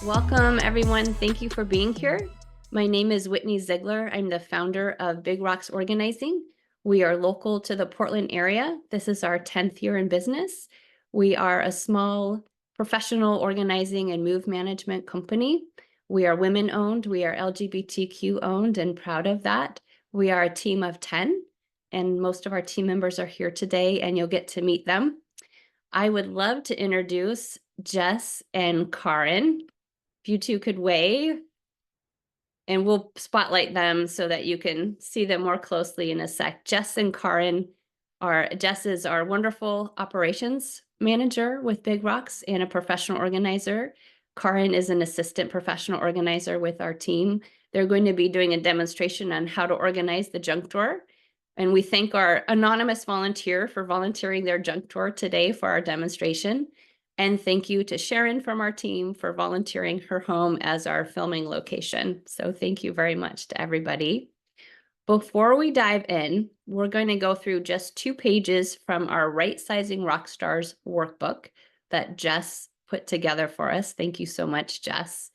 Welcome, everyone. Thank you for being here. My name is Whitney Ziegler. I'm the founder of Big Rocks Organizing. We are local to the Portland area. This is our 10th year in business. We are a small professional organizing and move management company. We are women-owned. We are LGBTQ-owned and proud of that. We are a team of 10, and most of our team members are here today, and you'll get to meet them. I would love to introduce Jess and Caryn. If you two could wave, and we'll spotlight them so that you can see them more closely in a sec. Jess and Caryn Jess is our wonderful operations manager with Big Rocks and a professional organizer. Caryn is an assistant professional organizer with our team. They're going to be doing a demonstration on how to organize the junk drawer. And we thank our anonymous volunteer for volunteering their junk drawer today for our demonstration. And thank you to Sharon from our team for volunteering her home as our filming location. So thank you very much to everybody. Before we dive in, we're going to go through just 2 pages from our Right-Sizing Rockstars workbook that Jess put together for us. Thank you so much, Jess.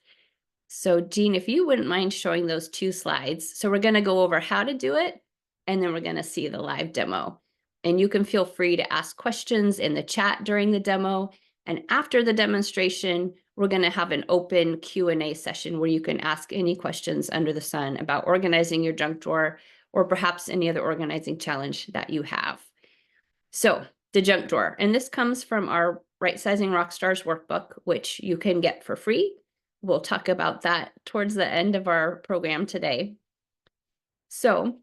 So Jean, if you wouldn't mind showing those 2 slides. So we're going to go over how to do it, and then we're going to see the live demo. And you can feel free to ask questions in the chat during the demo. And after the demonstration, we're going to have an open Q&A session where you can ask any questions under the sun about organizing your junk drawer or perhaps any other organizing challenge that you have. So the junk drawer, and this comes from our Right-Sizing Rockstars workbook, which you can get for free. We'll talk about that towards the end of our program today. So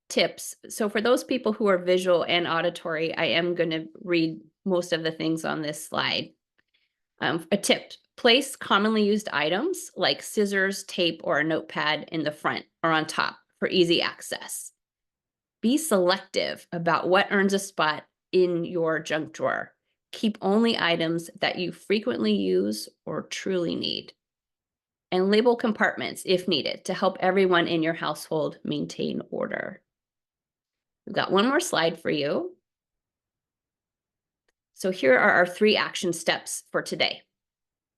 tips. So for those people who are visual and auditory, I am going to read most of the things on this slide. A tip: place commonly used items like scissors, tape, or a notepad in the front or on top for easy access. Be selective about what earns a spot in your junk drawer. Keep only items that you frequently use or truly need. And label compartments if needed to help everyone in your household maintain order. We've got one more slide for you. So here are our 3 action steps for today.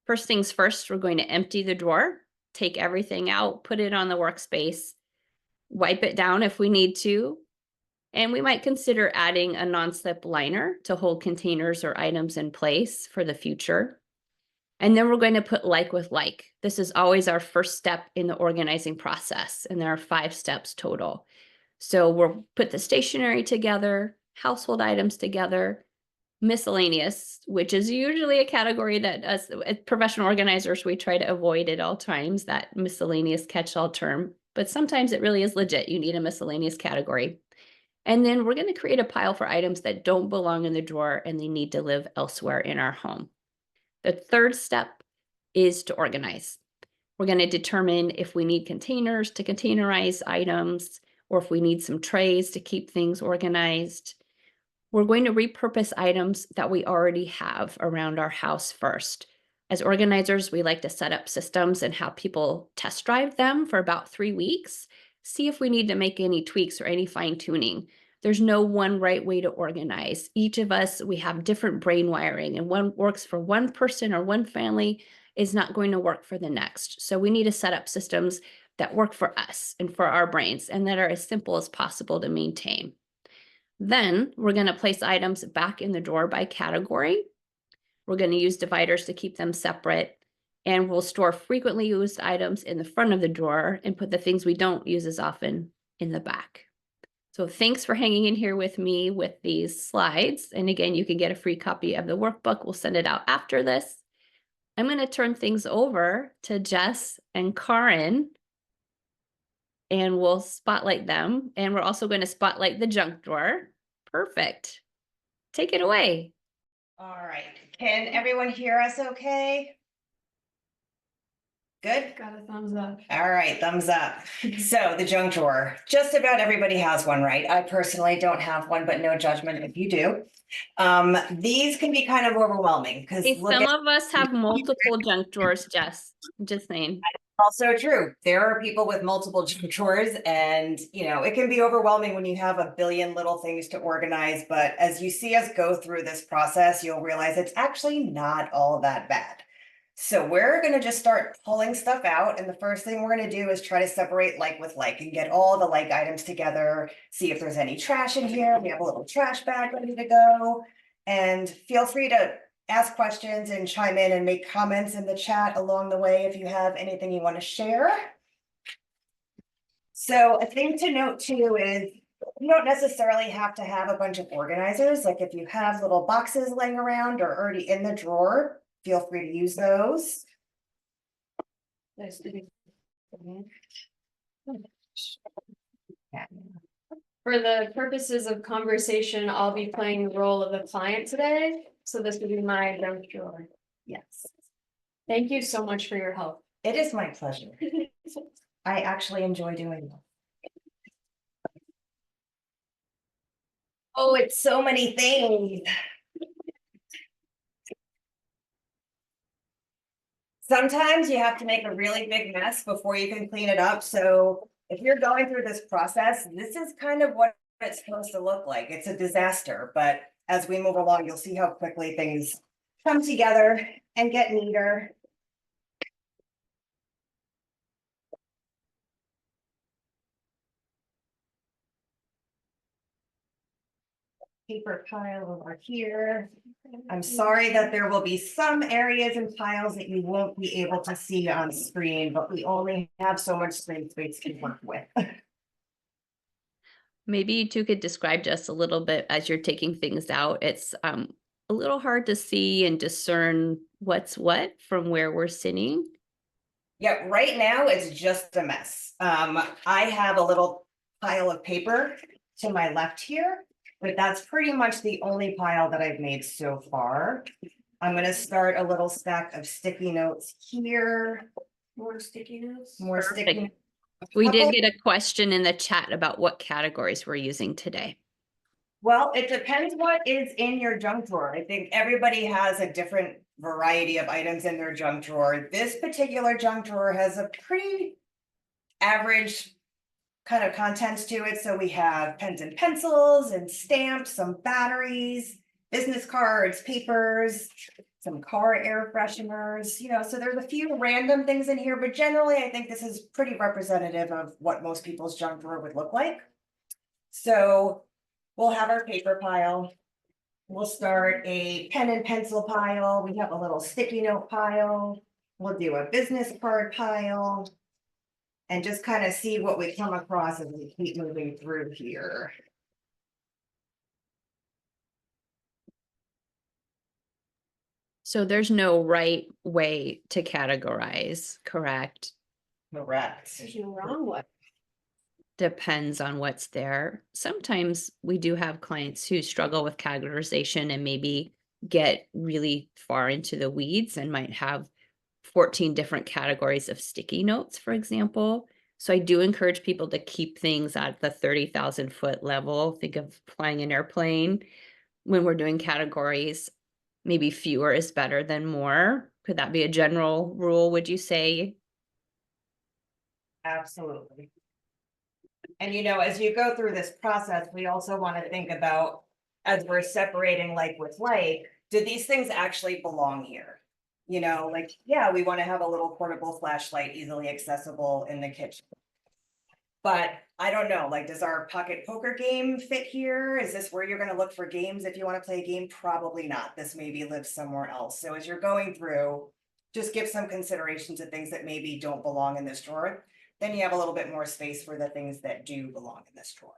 First things first, we're going to empty the drawer, take everything out, put it on the workspace, wipe it down if we need to, and we might consider adding a non-slip liner to hold containers or items in place for the future. And then we're going to put like with like. This is always our first step in the organizing process, and there are 5 steps total. So we'll put the stationery together, household items together, miscellaneous, which is usually a category that us professional organizers, we try to avoid at all times, that miscellaneous catch-all term, but sometimes it really is legit. You need a miscellaneous category. And then we're going to create a pile for items that don't belong in the drawer and they need to live elsewhere in our home. The third step is to organize. We're going to determine if we need containers to containerize items, or if we need some trays to keep things organized. We're going to repurpose items that we already have around our house first. As organizers, we like to set up systems and have people test drive them for about 3 weeks. See if we need to make any tweaks or any fine tuning. There's no one right way to organize. Each of us, we have different brain wiring, and what works for one person or one family is not going to work for the next. So we need to set up systems that work for us and for our brains and that are as simple as possible to maintain. Then we're going to place items back in the drawer by category. We're going to use dividers to keep them separate, and we'll store frequently used items in the front of the drawer and put the things we don't use as often in the back. So thanks for hanging in here with me with these slides. And again, you can get a free copy of the workbook. We'll send it out after this. I'm going to turn things over to Jess and Caryn, and we'll spotlight them. And we're also going to spotlight the junk drawer. Perfect. Take it away. All right. Can everyone hear us okay? Good? Got a thumbs up. All right, thumbs up. So the junk drawer, just about everybody has one, right? I personally don't have one, but no judgment if you do. These can be kind of overwhelming because some of us have multiple junk drawers, Jess. Just saying. Also true. There are people with multiple junk drawers, and it can be overwhelming when you have a billion little things to organize. But as you see us go through this process, you'll realize it's actually not all that bad. So we're gonna just start pulling stuff out, and the first thing we're gonna do is try to separate like with like and get all the like items together, see if there's any trash in here. We have a little trash bag ready to go. And feel free to ask questions and chime in and make comments in the chat along the way if you have anything you want to share. So a thing to note too is you don't necessarily have to have a bunch of organizers. Like if you have little boxes laying around or already in the drawer, feel free to use those. For the purposes of conversation, I'll be playing the role of the client today, so this would be my junk drawer. Yes, Thank you so much for your help. it is my pleasure. I actually enjoy doing it. Oh, it's so many things. Sometimes you have to make a really big mess before you can clean it up. So if you're going through this process, this is kind of what it's supposed to look like. It's a disaster, but as we move along, you'll see how quickly things come together and get neater. Paper pile over here. I'm sorry that there will be some areas and piles that you won't be able to see on screen, but we only have so much screen space to work with. Maybe you two could describe just a little bit as you're taking things out. It's a little hard to see and discern what's what from where we're sitting. Yeah, right now it's just a mess. I have a little pile of paper to my left here, but that's pretty much the only pile that I've made so far. I'm gonna start a little stack of sticky notes here, More sticky notes? more sticky. Perfect. We did couple- get a question in the chat about what categories we're using today. Well, it depends what is in your junk drawer. I think everybody has a different variety of items in their junk drawer. This particular junk drawer has a pretty average kind of contents to it. So we have pens and pencils and stamps, some batteries, business cards, papers, some car air fresheners, so there's a few random things in here, but generally I think this is pretty representative of what most people's junk drawer would look like. So we'll have our paper pile. We'll start a pen and pencil pile. We have a little sticky note pile. We'll do a business card pile. And just kind of see what we come across as we keep moving through here. So there's no right way to categorize, correct? Correct. There's no wrong way. Depends on what's there. Sometimes we do have clients who struggle with categorization and maybe get really far into the weeds and might have 14 different categories of sticky notes, for example. So I do encourage people to keep things at the 30,000-foot level. Think of flying an airplane when we're doing categories. Maybe fewer is better than more. Could that be a general rule, would you say? Absolutely. And as you go through this process, we also want to think about, as we're separating like with like, do these things actually belong here? Yeah, we want to have a little portable flashlight easily accessible in the kitchen. But I don't know, like, does our pocket poker game fit here? Is this where you're going to look for games if you want to play a game? Probably not. This maybe lives somewhere else. So as you're going through, just give some consideration to things that maybe don't belong in this drawer. Then you have a little bit more space for the things that do belong in this drawer.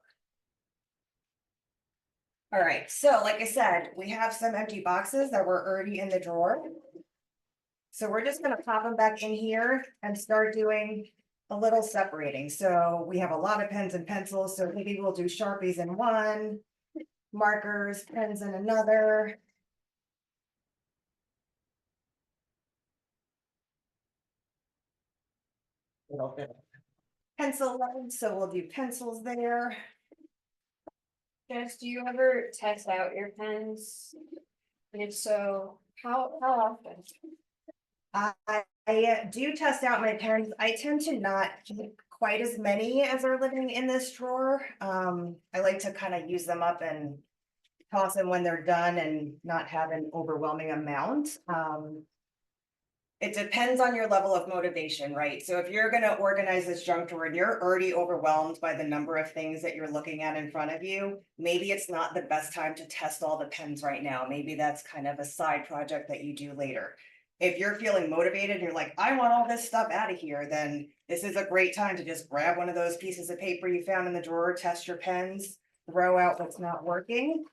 All right, so like I said, we have some empty boxes that were already in the drawer. So we're just gonna pop them back in here and start doing a little separating. So we have a lot of pens and pencils, so maybe we'll do Sharpies in one, markers, pens in another. Little bit of pencil lead, so we'll do pencils there. Jess, do you ever test out your pens? And if so, how often? I do test out my pens. I tend to not keep quite as many as are living in this drawer. I like to kind of use them up and toss them when they're done and not have an overwhelming amount. It depends on your level of motivation, right? So if you're gonna organize this junk drawer and you're already overwhelmed by the number of things that you're looking at in front of you, maybe it's not the best time to test all the pens right now. Maybe that's kind of a side project that you do later. If you're feeling motivated and you're like, I want all this stuff out of here, then this is a great time to just grab one of those pieces of paper you found in the drawer, test your pens, throw out what's not working.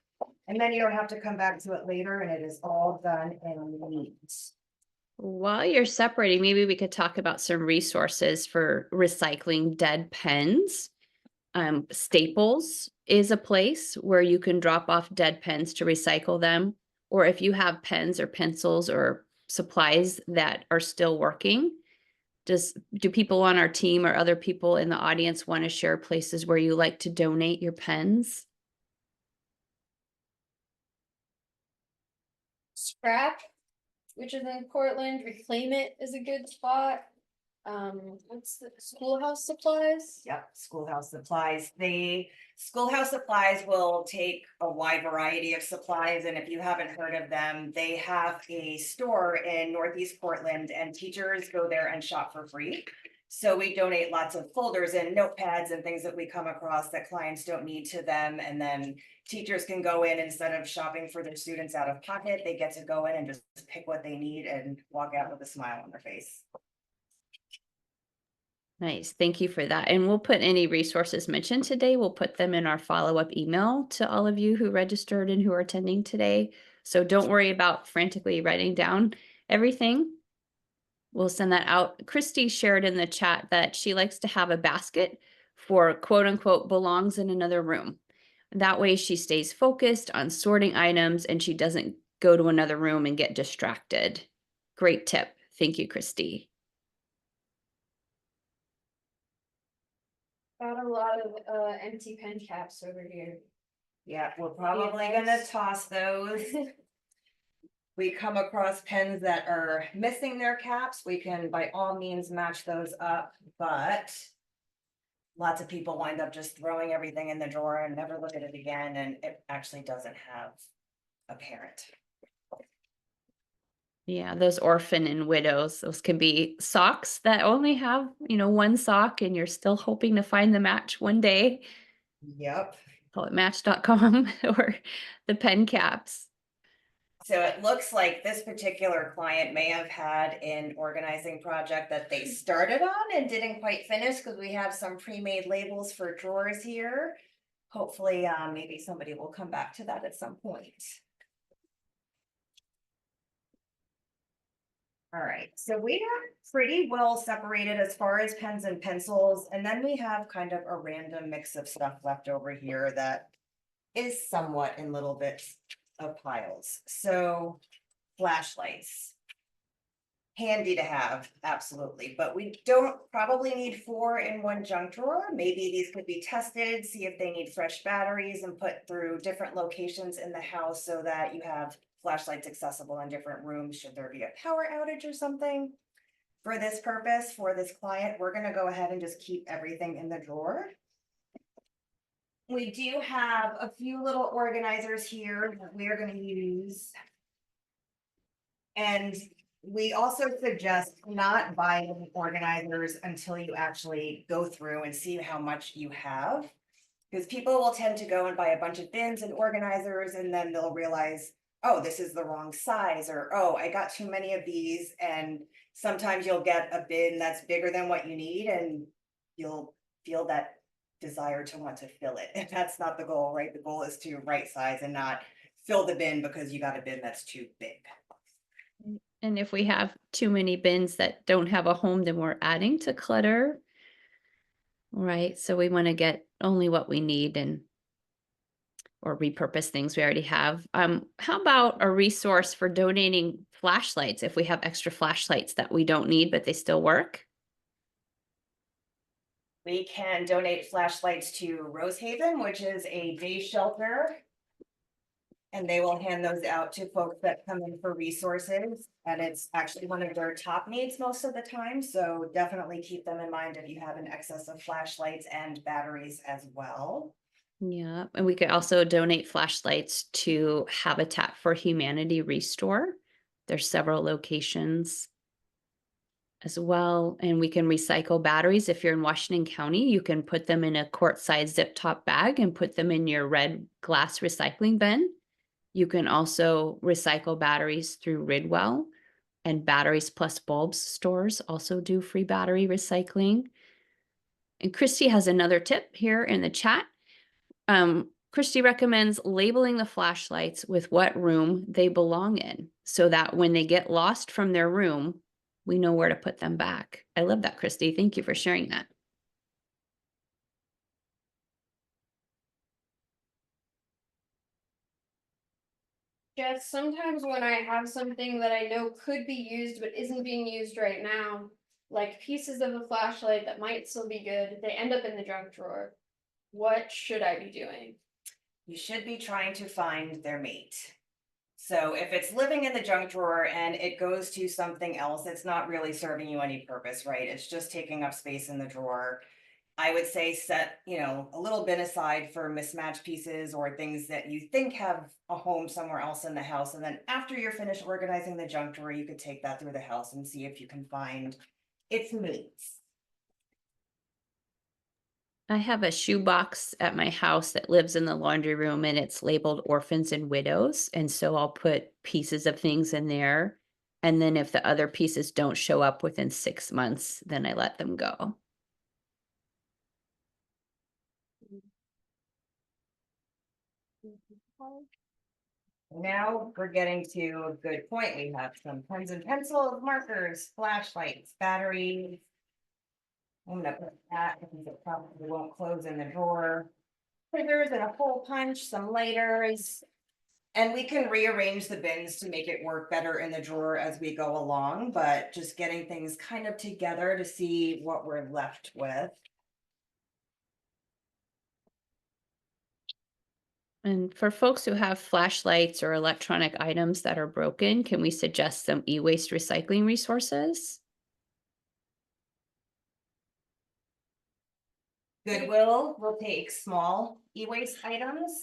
And then you don't have to come back to it later and it is all done in neat. While you're separating, maybe we could talk about some resources for recycling dead pens. Staples is a place where you can drop off dead pens to recycle them. Or if you have pens or pencils or supplies that are still working, do people on our team or other people in the audience want to share places where you like to donate your pens? Scrap, which is in Portland, Reclaim It is a good spot. What's the schoolhouse supplies? Yep, schoolhouse supplies. The schoolhouse supplies will take a wide variety of supplies, and if you haven't heard of them, they have a store in Northeast Portland and teachers go there and shop for free. So we donate lots of folders and notepads and things that we come across that clients don't need to them, and then teachers can go in instead of shopping for their students out of pocket, they get to go in and just pick what they need and walk out with a smile on their face. Nice. Thank you for that. And we'll put any resources mentioned today, we'll put them in our follow-up email to all of you who registered and who are attending today. So don't worry about frantically writing down everything. We'll send that out. Christy shared in the chat that she likes to have a basket for quote unquote belongs in another room. That way she stays focused on sorting items and she doesn't go to another room and get distracted. Great tip. Thank you, Christy. Got a lot of empty pen caps over here. Yeah, we're probably nice. gonna toss those. We come across pens that are missing their caps, we can by all means match those up, but lots of people wind up just throwing everything in the drawer and never look at it again, and it actually doesn't have a parent. Yeah, those orphan and widows, those can be socks that only have, one sock and you're still hoping to find the match one day. Yep. Call it match.com or the pen caps. So it looks like this particular client may have had an organizing project that they started on and didn't quite finish because we have some pre-made labels for drawers here. Hopefully, maybe somebody will come back to that at some point. All right, so we are pretty well separated as far as pens and pencils, and then we have kind of a random mix of stuff left over here that is somewhat in little bits of piles. So flashlights, handy to have, absolutely, but we don't probably need 4 in one junk drawer. Maybe these could be tested, see if they need fresh batteries and put through different locations in the house so that you have flashlights accessible in different rooms should there be a power outage or something. For this purpose, for this client, we're gonna go ahead and just keep everything in the drawer. We do have a few little organizers here that we are gonna use. And we also suggest not buying organizers until you actually go through and see how much you have. Because people will tend to go and buy a bunch of bins and organizers and then they'll realize, oh, this is the wrong size, or oh, I got too many of these. And sometimes you'll get a bin that's bigger than what you need and you'll feel that desire to want to fill it. And that's not the goal, right? The goal is to right size and not fill the bin because you got a bin that's too big. And if we have too many bins that don't have a home, then we're adding to clutter. Right. So we want to get only what we need or repurpose things we already have. How about a resource for donating flashlights if we have extra flashlights that we don't need, but they still work? We can donate flashlights to Rosehaven, which is a day shelter. And they will hand those out to folks that come in for resources. And it's actually one of their top needs most of the time. So definitely keep them in mind if you have an excess of flashlights and batteries as well. Yeah. And we could also donate flashlights to Habitat for Humanity Restore. There's several locations. as well. And we can recycle batteries. If you're in Washington County, you can put them in a quart-sized zip top bag and put them in your red glass recycling bin. You can also recycle batteries through Ridwell, and Batteries Plus Bulbs stores also do free battery recycling. And Christy has another tip here in the chat. Christy recommends labeling the flashlights with what room they belong in so that when they get lost from their room, we know where to put them back. I love that, Christy. Thank you for sharing that. Jess, sometimes when I have something that I know could be used but isn't being used right now, like pieces of a flashlight that might still be good, they end up in the junk drawer. What should I be doing? You should be trying to find their mate. So if it's living in the junk drawer and it goes to something else, it's not really serving you any purpose, right? It's just taking up space in the drawer. I would say set, a little bit aside for mismatched pieces or things that you think have a home somewhere else in the house. And then after you're finished organizing the junk drawer, you could take that through the house and see if you can find its mates. I have a shoebox at my house that lives in the laundry room and it's labeled orphans and widows. And so I'll put pieces of things in there. And then if the other pieces don't show up within 6 months, then I let them go. Now we're getting to a good point. We have some pens and pencils, markers, flashlights, batteries. I'm gonna put that because it probably won't close in the drawer. Scissors and a hole punch, some lighters. And we can rearrange the bins to make it work better in the drawer as we go along, but just getting things kind of together to see what we're left with. And for folks who have flashlights or electronic items that are broken, can we suggest some e-waste recycling resources? Goodwill will take small e-waste items.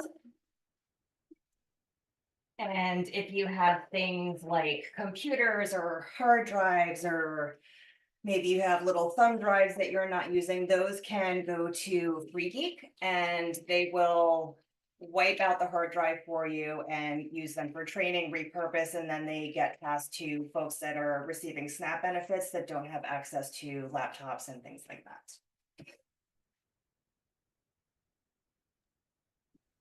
And if you have things like computers or hard drives, or maybe you have little thumb drives that you're not using, those can go to Free Geek and they will wipe out the hard drive for you and use them for training, repurpose, and then they get passed to folks that are receiving SNAP benefits that don't have access to laptops and things like that.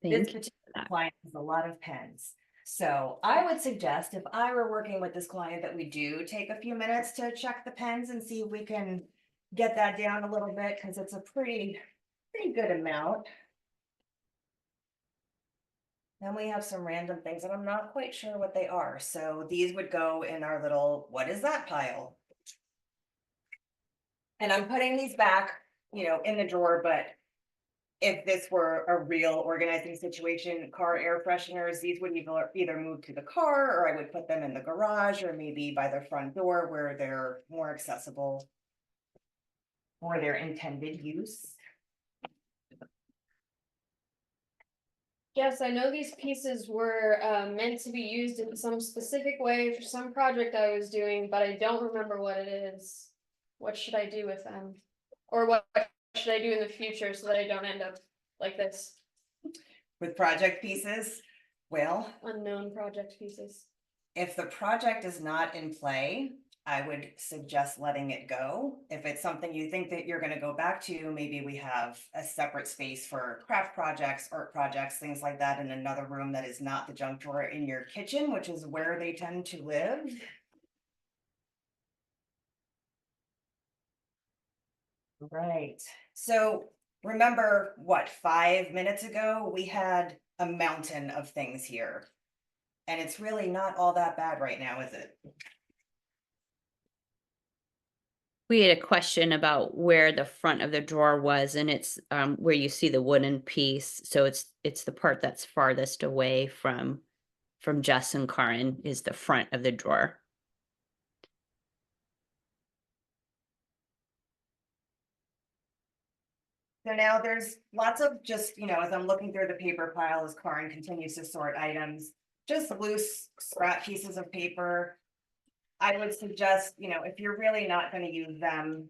This Thank you. particular client has a lot of pens. So I would suggest if I were working with this client that we do take a few minutes to check the pens and see if we can get that down a little bit, because it's a pretty good amount. Then we have some random things and I'm not quite sure what they are. So these would go in our little, what is that pile? And I'm putting these back, in the drawer, but if this were a real organizing situation, car air fresheners, these would either move to the car, or I would put them in the garage, or maybe by the front door where they're more accessible for their intended use. Yes, I know these pieces were meant to be used in some specific way for some project I was doing, but I don't remember what it is. What should I do with them? Or what should I do in the future so that I don't end up like this? With project pieces, well, Unknown project pieces. if the project is not in play, I would suggest letting it go. If it's something you think that you're going to go back to, maybe we have a separate space for craft projects, art projects, things like that in another room that is not the junk drawer in your kitchen, which is where they tend to live. Right. So remember what, 5 minutes ago, we had a mountain of things here. And it's really not all that bad right now, is it? We had a question about where the front of the drawer was, and it's where you see the wooden piece. So it's the part that's farthest away from Jess and Caryn is the front of the drawer. So now there's lots of just, as I'm looking through the paper pile, as Caryn continues to sort items, just loose scrap pieces of paper. I would suggest, if you're really not gonna use them,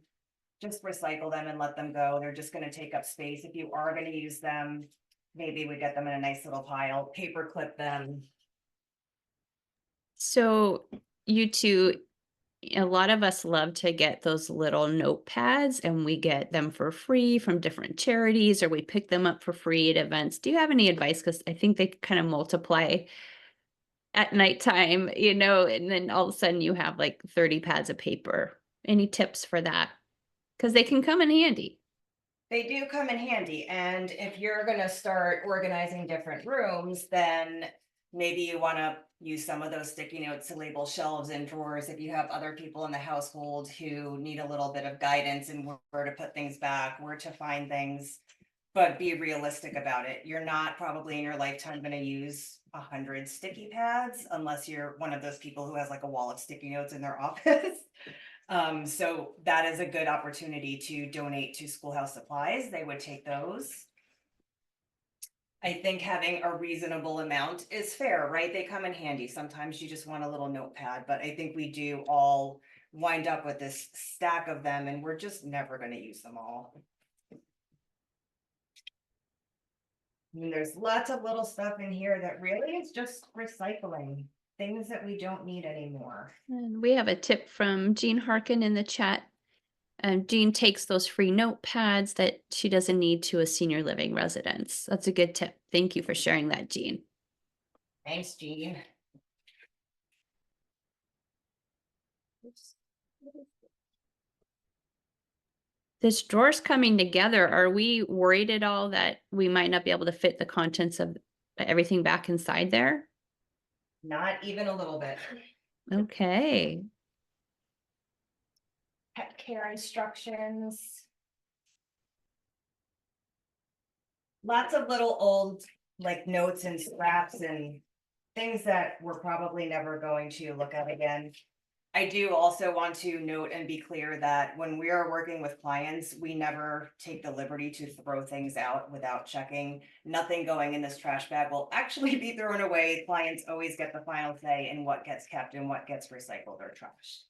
just recycle them and let them go. They're just gonna take up space. If you are gonna use them, maybe we get them in a nice little pile, paper clip them. So you two, a lot of us love to get those little notepads and we get them for free from different charities or we pick them up for free at events. Do you have any advice? Because I think they kind of multiply at nighttime, and then all of a sudden you have like 30 pads of paper. Any tips for that? Because they can come in handy. They do come in handy, and if you're gonna start organizing different rooms, then maybe you wanna use some of those sticky notes to label shelves and drawers if you have other people in the household who need a little bit of guidance in where to put things back, where to find things. But be realistic about it. You're not probably in your lifetime gonna use 100 sticky pads unless you're one of those people who has like a wall of sticky notes in their office. So that is a good opportunity to donate to schoolhouse supplies. They would take those. I think having a reasonable amount is fair, right? They come in handy. Sometimes you just want a little notepad, but I think we do all wind up with this stack of them and we're just never going to use them all. I mean, there's lots of little stuff in here that really is just recycling things that we don't need anymore. And we have a tip from Jean Harkin in the chat. Jean takes those free notepads that she doesn't need to a senior living residence. That's a good tip. Thank you for sharing that, Jean. Thanks, Jean. This drawer's coming together. Are we worried at all that we might not be able to fit the contents of everything back inside there? Not even a little bit. Okay. Pet care instructions. Lots of little old like notes and scraps and things that we're probably never going to look at again. I do also want to note and be clear that when we are working with clients, we never take the liberty to throw things out without checking. Nothing going in this trash bag will actually be thrown away. Clients always get the final say in what gets kept and what gets recycled or trashed.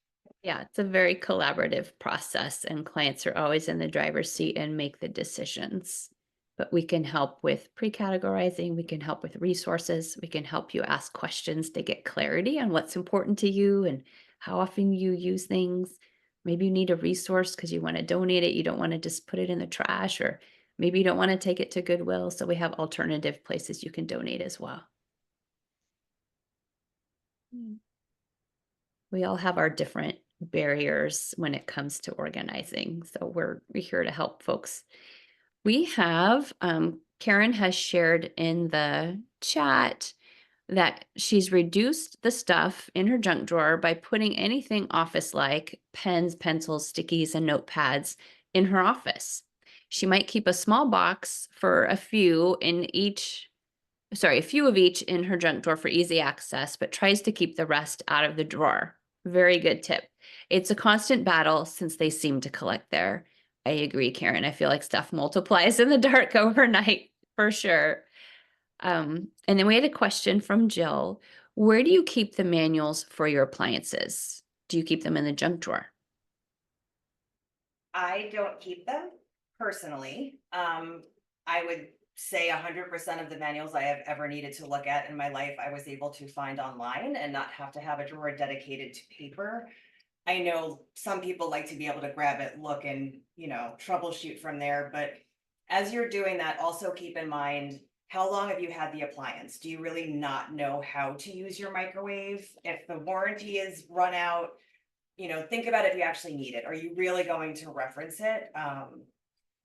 Yeah, it's a very collaborative process and clients are always in the driver's seat and make the decisions. But we can help with pre-categorizing, we can help with resources, we can help you ask questions to get clarity on what's important to you and how often you use things. Maybe you need a resource because you want to donate it, you don't want to just put it in the trash, or maybe you don't want to take it to Goodwill. So we have alternative places you can donate as well. We all have our different barriers when it comes to organizing. So we're here to help folks. We have, Caryn has shared in the chat that she's reduced the stuff in her junk drawer by putting anything office-like, pens, pencils, stickies, and notepads in her office. She might keep a small box for a few of each in her junk drawer for easy access, but tries to keep the rest out of the drawer. Very good tip. It's a constant battle since they seem to collect there. I agree, Caryn. I feel like stuff multiplies in the dark overnight for sure. And then we had a question from Jill. Where do you keep the manuals for your appliances? Do you keep them in the junk drawer? I don't keep them personally. I would say 100% of the manuals I have ever needed to look at in my life, I was able to find online and not have to have a drawer dedicated to paper. I know some people like to be able to grab it, look, and, troubleshoot from there. But as you're doing that, also keep in mind, how long have you had the appliance? Do you really not know how to use your microwave? If the warranty is run out, think about if you actually need it. Are you really going to reference it?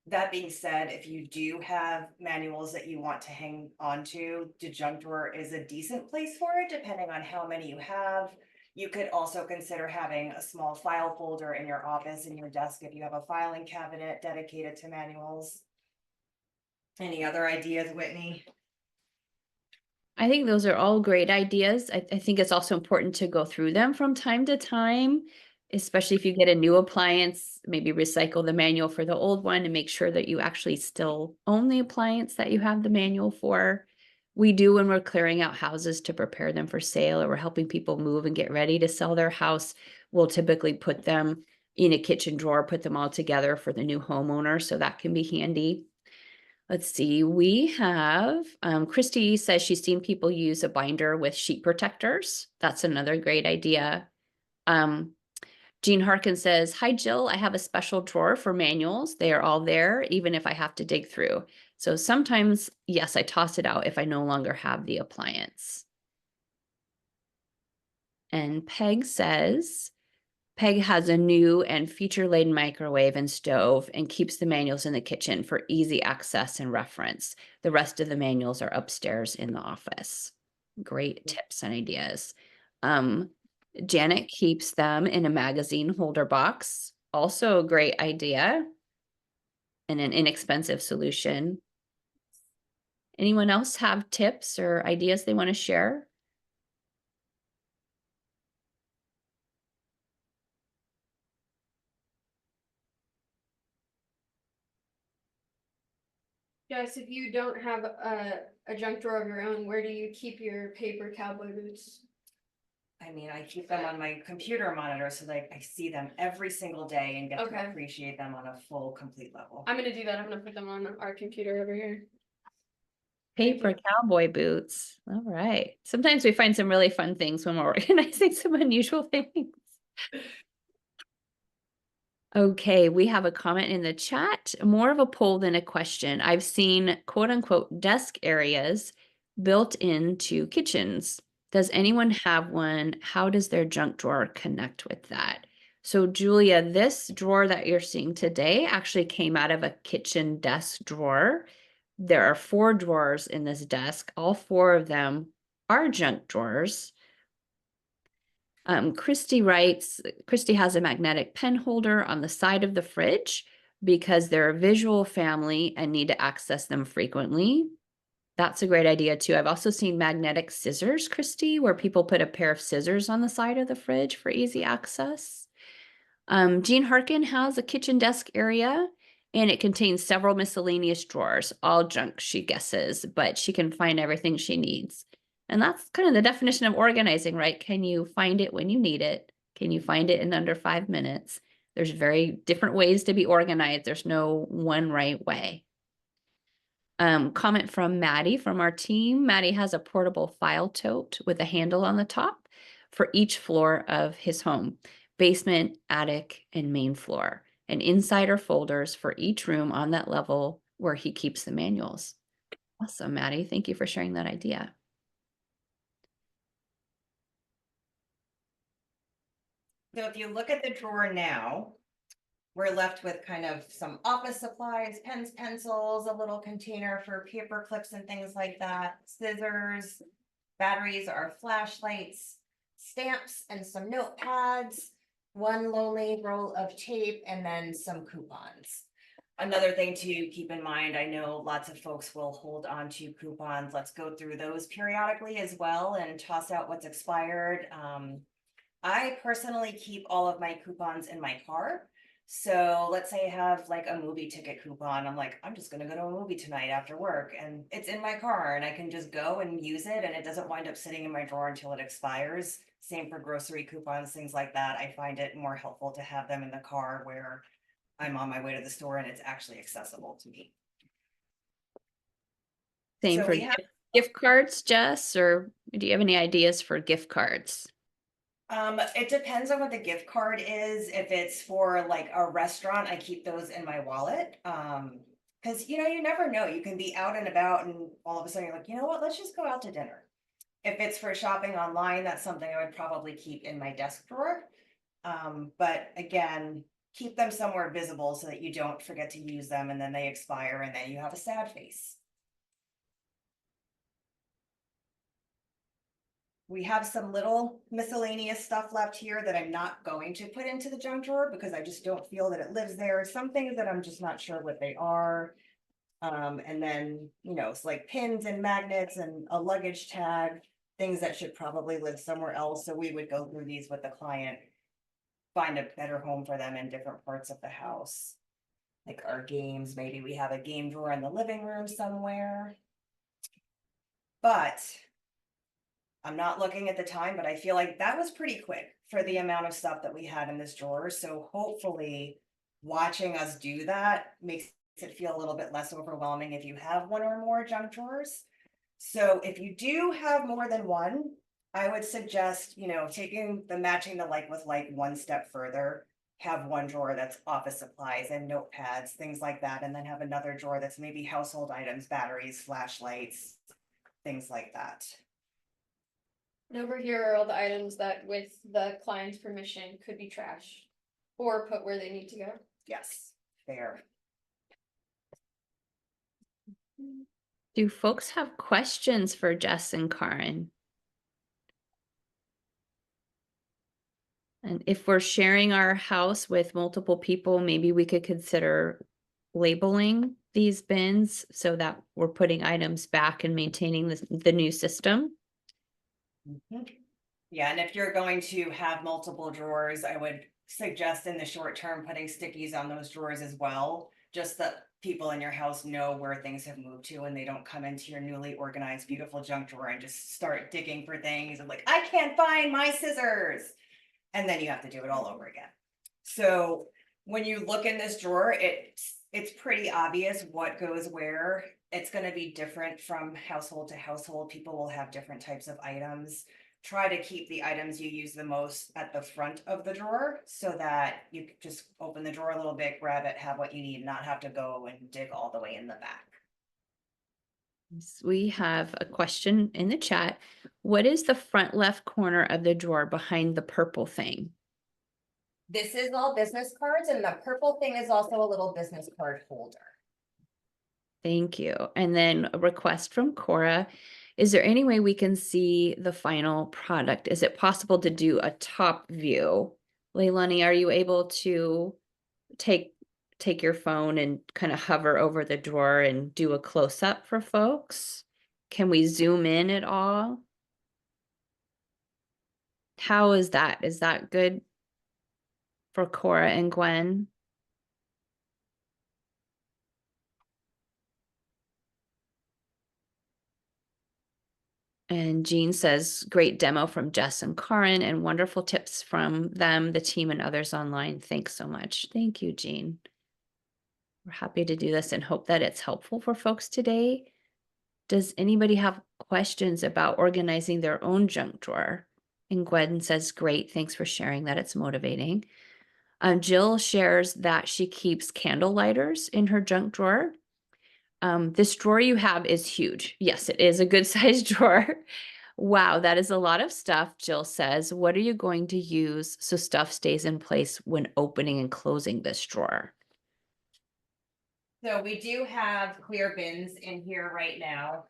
That being said, if you do have manuals that you want to hang on to, the junk drawer is a decent place for it, depending on how many you have. You could also consider having a small file folder in your office, in your desk, if you have a filing cabinet dedicated to manuals. Any other ideas, Whitney? I think those are all great ideas. I think it's also important to go through them from time to time, especially if you get a new appliance, maybe recycle the manual for the old one and make sure that you actually still own the appliance that you have the manual for. We do when we're clearing out houses to prepare them for sale, or we're helping people move and get ready to sell their house. We'll typically put them in a kitchen drawer, put them all together for the new homeowner, so that can be handy. Let's see, we have, Christy says she's seen people use a binder with sheet protectors. That's another great idea. Jean Harkin says, hi, Jill, I have a special drawer for manuals. They are all there, even if I have to dig through. So sometimes, yes, I toss it out if I no longer have the appliance. And Peg says, Peg has a new and feature-laden microwave and stove and keeps the manuals in the kitchen for easy access and reference. The rest of the manuals are upstairs in the office. Great tips and ideas. Janet keeps them in a magazine holder box. Also a great idea and an inexpensive solution. Anyone else have tips or ideas they want to share? Jess, if you don't have a junk drawer of your own, where do you keep your paper cowboy boots? I mean, I keep them on my computer monitor so that I see them every single day and get Okay. to appreciate them on a full, complete level. I'm gonna do that. I'm gonna put them on our computer over here. Paper cowboy boots. All right. Sometimes we find some really fun things when we're organizing some unusual things. Okay, we have a comment in the chat, more of a poll than a question. I've seen quote unquote desk areas built into kitchens. Does anyone have one? How does their junk drawer connect with that? So Julia, this drawer that you're seeing today actually came out of a kitchen desk drawer. There are 4 drawers in this desk. All 4 of them are junk drawers. Christy writes, Christy has a magnetic pen holder on the side of the fridge because they're a visual family and need to access them frequently. That's a great idea too. I've also seen magnetic scissors, Christy, where people put a pair of scissors on the side of the fridge for easy access. Jean Harkin has a kitchen desk area and it contains several miscellaneous drawers, all junk, she guesses, but she can find everything she needs. And that's kind of the definition of organizing, right? Can you find it when you need it? Can you find it in under 5 minutes? There's very different ways to be organized. There's no one right way. Comment from Maddie from our team. Maddie has a portable file tote with a handle on the top for each floor of his home, basement, attic, and main floor, and inside are folders for each room on that level where he keeps the manuals. Awesome, Maddie. Thank you for sharing that idea. So if you look at the drawer now, we're left with kind of some office supplies, pens, pencils, a little container for paper clips and things like that, scissors, batteries, our flashlights, stamps and some notepads, one lonely roll of tape, and then some coupons. Another thing to keep in mind, I know lots of folks will hold on to coupons. Let's go through those periodically as well and toss out what's expired. I personally keep all of my coupons in my car. So let's say I have like a movie ticket coupon. I'm like, I'm just gonna go to a movie tonight after work and it's in my car and I can just go and use it and it doesn't wind up sitting in my drawer until it expires. Same for grocery coupons, things like that. I find it more helpful to have them in the car where I'm on my way to the store and it's actually accessible to me. Same So for gift cards, Jess, or do you have any ideas for gift cards? It depends on what the gift card is. If it's for like a restaurant, I keep those in my wallet. Because you never know. You can be out and about and all of a sudden you're like, you know what, let's just go out to dinner. If it's for shopping online, that's something I would probably keep in my desk drawer. But again, keep them somewhere visible so that you don't forget to use them and then they expire and then you have a sad face. We have some little miscellaneous stuff left here that I'm not going to put into the junk drawer because I just don't feel that it lives there. Some things that I'm just not sure what they are. And then, it's like pins and magnets and a luggage tag, things that should probably live somewhere else. So we would go through these with the client, find a better home for them in different parts of the house. Like our games, maybe we have a game drawer in the living room somewhere. But I'm not looking at the time, but I feel like that was pretty quick for the amount of stuff that we had in this drawer. So hopefully watching us do that makes it feel a little bit less overwhelming if you have one or more junk drawers. So if you do have more than one, I would suggest, taking the matching the like with like one step further. Have one drawer that's office supplies and notepads, things like that, and then have another drawer that's maybe household items, batteries, flashlights, things like that. And over here are all the items that with the client's permission could be trashed or put where they need to go. Yes, fair. Do folks have questions for Jess and Caryn? And if we're sharing our house with multiple people, maybe we could consider labeling these bins so that we're putting items back and maintaining the new system. Mhm. Yeah, and if you're going to have multiple drawers, I would suggest in the short term putting stickies on those drawers as well. Just that people in your house know where things have moved to and they don't come into your newly organized, beautiful junk drawer and just start digging for things and like, I can't find my scissors. And then you have to do it all over again. So when you look in this drawer, it's pretty obvious what goes where. It's going to be different from household to household. People will have different types of items. Try to keep the items you use the most at the front of the drawer so that you can just open the drawer a little bit, grab it, have what you need, not have to go and dig all the way in the back. We have a question in the chat. What is the front left corner of the drawer behind the purple thing? This is all business cards, and the purple thing is also a little business card holder. Thank you. And then a request from Cora. Is there any way we can see the final product? Is it possible to do a top view? Leilani, are you able to take your phone and kind of hover over the drawer and do a close-up for folks? Can we zoom in at all? How is that? Is that good for Cora and Gwen? And Jean says, great demo from Jess and Caryn and wonderful tips from them, the team, and others online. Thanks so much. Thank you, Jean. We're happy to do this and hope that it's helpful for folks today. Does anybody have questions about organizing their own junk drawer? And Gwen says, great, thanks for sharing that. It's motivating. Jill shares that she keeps candle lighters in her junk drawer. This drawer you have is huge. Yes, it is a good sized drawer. Wow, that is a lot of stuff, Jill says. What are you going to use so stuff stays in place when opening and closing this drawer? So we do have clear bins in here right now.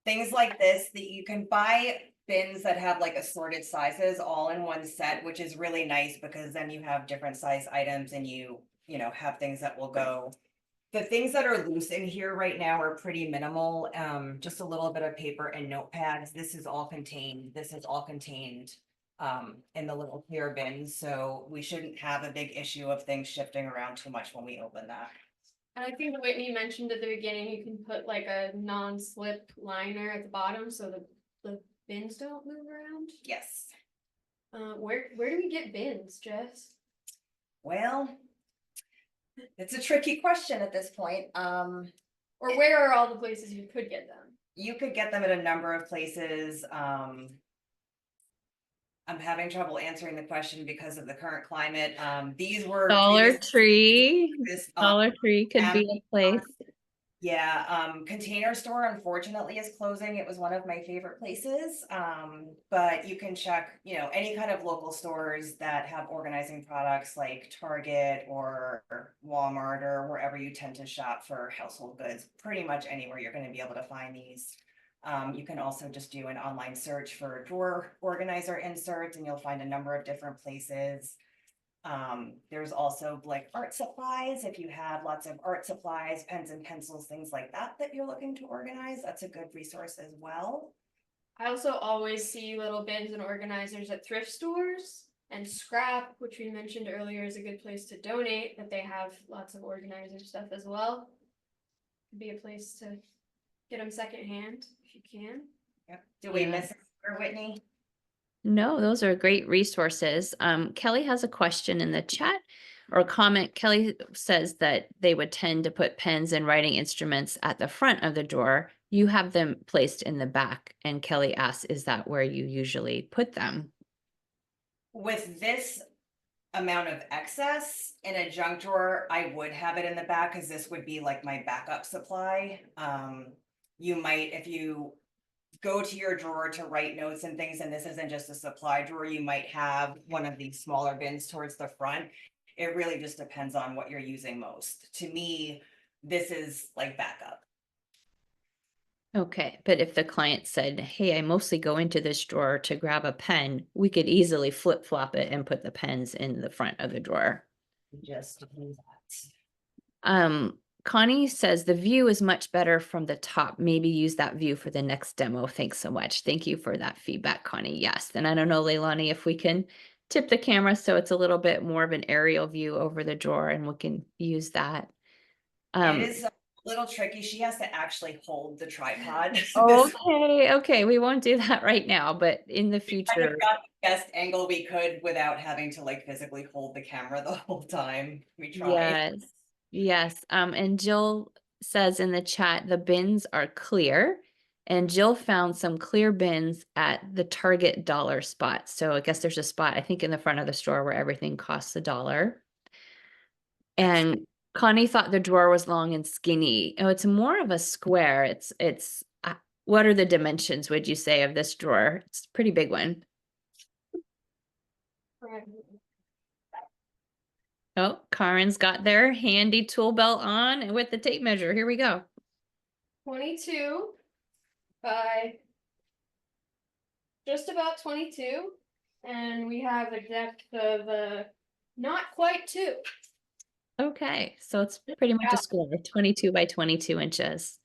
Things like this that you can buy bins that have like assorted sizes all in one set, which is really nice because then you have different size items and you have things that will go. The things that are loose in here right now are pretty minimal. Just a little bit of paper and notepads. This is all contained in the little clear bins. So we shouldn't have a big issue of things shifting around too much when we open that. And I think Whitney mentioned at the beginning, you can put like a non-slip liner at the bottom so the bins don't move around. Yes. Where do we get bins, Jess? Well, it's a tricky question at this point. Or where are all the places you could get them? You could get them at a number of places. I'm having trouble answering the question because of the current climate. These were Dollar Tree. this, Dollar Tree could be a place. Yeah, Container Store unfortunately is closing. It was one of my favorite places. But you can check, any kind of local stores that have organizing products like Target or Walmart or wherever you tend to shop for household goods. Pretty much anywhere you're going to be able to find these. You can also just do an online search for drawer organizer inserts and you'll find a number of different places. There's also like art supplies. If you have lots of art supplies, pens and pencils, things like that you're looking to organize, that's a good resource as well. I also always see little bins and organizers at thrift stores, and scrap, which we mentioned earlier, is a good place to donate, but they have lots of organizer stuff as well. Could be a place to get them secondhand if you can. Yep. Do we Yeah. miss it for Whitney? No, those are great resources. Kelly has a question in the chat or comment. Kelly says that they would tend to put pens and writing instruments at the front of the drawer. You have them placed in the back. And Kelly asks, is that where you usually put them? With this amount of excess in a junk drawer, I would have it in the back because this would be like my backup supply. You might, if you go to your drawer to write notes and things, and this isn't just a supply drawer, you might have one of these smaller bins towards the front. It really just depends on what you're using most. To me, this is like backup. Okay, but if the client said, hey, I mostly go into this drawer to grab a pen, we could easily flip flop it and put the pens in the front of the drawer. Just do that. Connie says the view is much better from the top. Maybe use that view for the next demo. Thanks so much. Thank you for that feedback, Connie. Yes. And I don't know, Leilani, if we can tip the camera so it's a little bit more of an aerial view over the drawer and we can use that. It is a little tricky. She has to actually hold the tripod. Okay, we won't do that right now, but in the Kind of future. got the best angle we could without having to like physically hold the camera the whole time. We tried. Yes. And Jill says in the chat, the bins are clear. And Jill found some clear bins at the Target dollar spot. So I guess there's a spot, I think, in the front of the store where everything costs $1. And Connie thought the drawer was long and skinny. Oh, it's more of a square. What are the dimensions, would you say, of this drawer? It's a pretty big one. Right. Oh, Karen's got their handy tool belt on and with the tape measure. Here we go. 22 by just about 22, and we have a depth of not quite 2. Okay, so it's pretty much a square, 22 by 22 inches.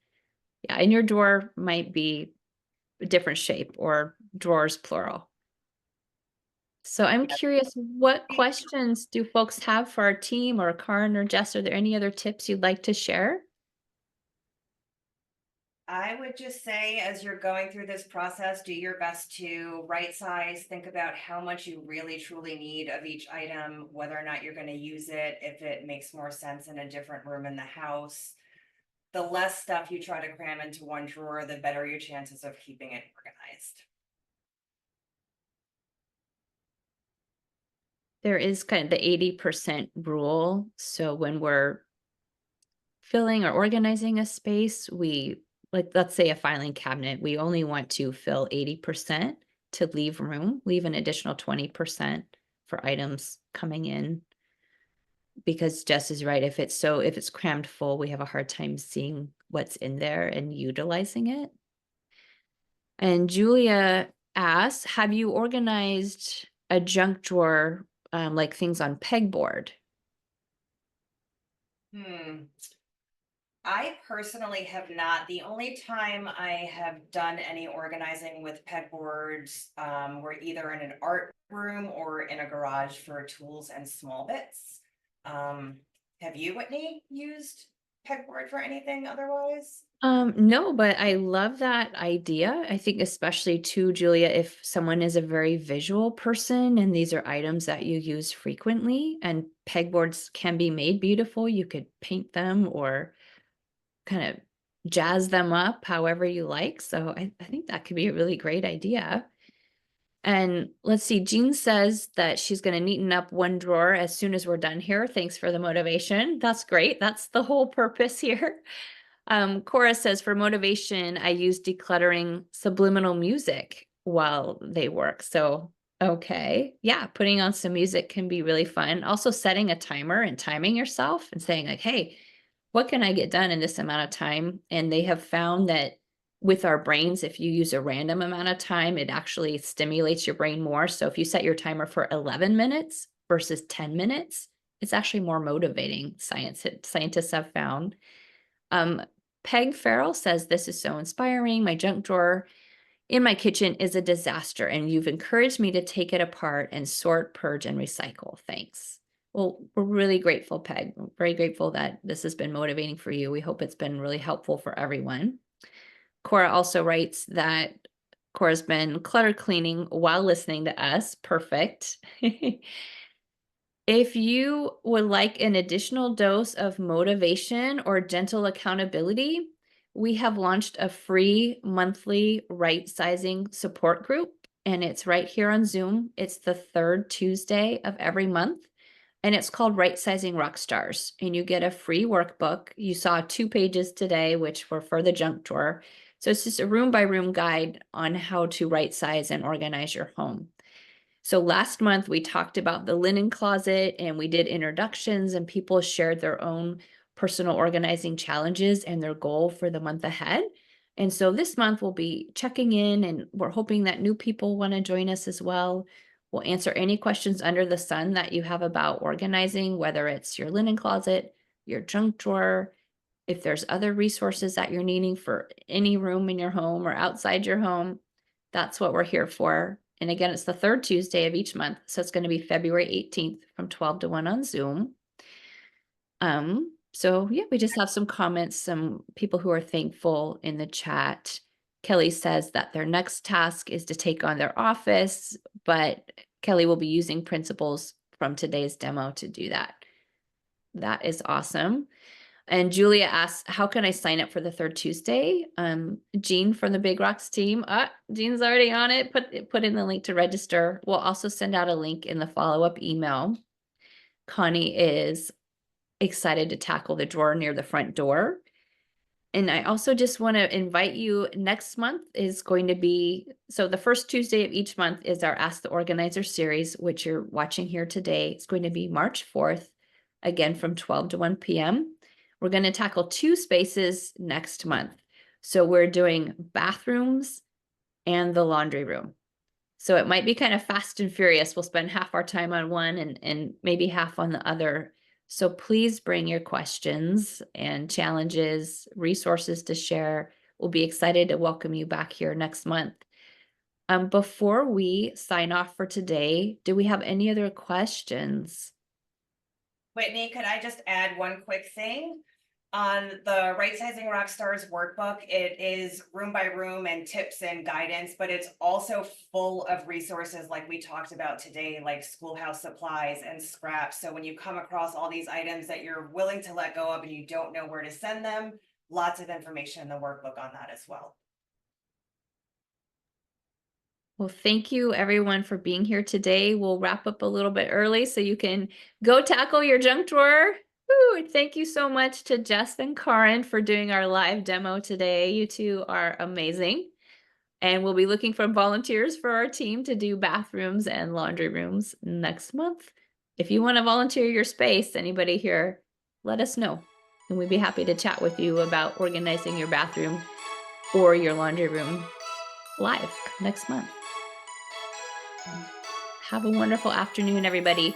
Yeah, and your drawer might be a different shape or drawers plural. So I'm curious, what questions do folks have for our team or Caryn or Jess? Are there any other tips you'd like to share? I would just say, as you're going through this process, do your best to right size, think about how much you really truly need of each item, whether or not you're going to use it, if it makes more sense in a different room in the house. The less stuff you try to cram into one drawer, the better your chances of keeping it organized. There is kind of the 80% rule. So when we're filling or organizing a space, let's say a filing cabinet, we only want to fill 80% to leave room, leave an additional 20% for items coming in. Because Jess is right, if it's crammed full, we have a hard time seeing what's in there and utilizing it. And Julia asks, have you organized a junk drawer, like things on pegboard? I personally have not. The only time I have done any organizing with pegboards were either in an art room or in a garage for tools and small bits. Have you, Whitney, used pegboard for anything otherwise? No, but I love that idea. I think especially too, Julia, if someone is a very visual person and these are items that you use frequently and pegboards can be made beautiful, you could paint them or kind of jazz them up however you like. So I think that could be a really great idea. And let's see, Jean says that she's going to neaten up one drawer as soon as we're done here. Thanks for the motivation. That's great. That's the whole purpose here. Cora says, for motivation, I use decluttering subliminal music while they work. So, okay. Yeah, putting on some music can be really fun. Also setting a timer and timing yourself and saying like, hey, what can I get done in this amount of time? And they have found that with our brains, if you use a random amount of time, it actually stimulates your brain more. So if you set your timer for 11 minutes versus 10 minutes, it's actually more motivating, scientists have found. Peg Farrell says, this is so inspiring. My junk drawer in my kitchen is a disaster, and you've encouraged me to take it apart and sort, purge, and recycle. Thanks. Well, we're really grateful, Peg. We're very grateful that this has been motivating for you. We hope it's been really helpful for everyone. Cora also writes that Cora's been clutter cleaning while listening to us. Perfect. If you would like an additional dose of motivation or gentle accountability, we have launched a free monthly right-sizing support group, and it's right here on Zoom. It's the third Tuesday of every month, and it's called Right-Sizing Rockstars, and you get a free workbook. You saw 2 pages today, which were for the junk drawer. So it's just a room-by-room guide on how to right-size and organize your home. So last month we talked about the linen closet and we did introductions and people shared their own personal organizing challenges and their goal for the month ahead. And so this month we'll be checking in and we're hoping that new people want to join us as well. We'll answer any questions under the sun that you have about organizing, whether it's your linen closet, your junk drawer, if there's other resources that you're needing for any room in your home or outside your home. That's what we're here for. And again, it's the third Tuesday of each month. So it's going to be February 18th from 12 to 1 on Zoom. So yeah, we just have some comments, some people who are thankful in the chat. Kelly says that their next task is to take on their office, but Kelly will be using principles from today's demo to do that. That is awesome. And Julia asks, how can I sign up for the third Tuesday? Jean from the Big Rocks team. Jean's already on it. Put in the link to register. We'll also send out a link in the follow-up email. Connie is excited to tackle the drawer near the front door. And I also just want to invite you, next month is going to be, so the first Tuesday of each month is our Ask the Organizer series, which you're watching here today. It's going to be March 4th, again from 12 to 1 p.m. We're going to tackle 2 spaces next month. So we're doing bathrooms and the laundry room. So it might be kind of fast and furious. We'll spend half our time on one and maybe half on the other. So please bring your questions and challenges, resources to share. We'll be excited to welcome you back here next month. Before we sign off for today, do we have any other questions? Whitney, could I just add one quick thing? On the Right-Sizing Rockstars workbook, it is room by room and tips and guidance, but it's also full of resources like we talked about today, like schoolhouse supplies and scraps. So when you come across all these items that you're willing to let go of and you don't know where to send them, lots of information in the workbook on that as well. Well, thank you everyone for being here today. We'll wrap up a little bit early so you can go tackle your junk drawer. Woo! Thank you so much to Jess and Caryn for doing our live demo today. You two are amazing. And we'll be looking for volunteers for our team to do bathrooms and laundry rooms next month. If you want to volunteer your space, anybody here, let us know. And we'd be happy to chat with you about organizing your bathroom or your laundry room live next month. Have a wonderful afternoon, everybody.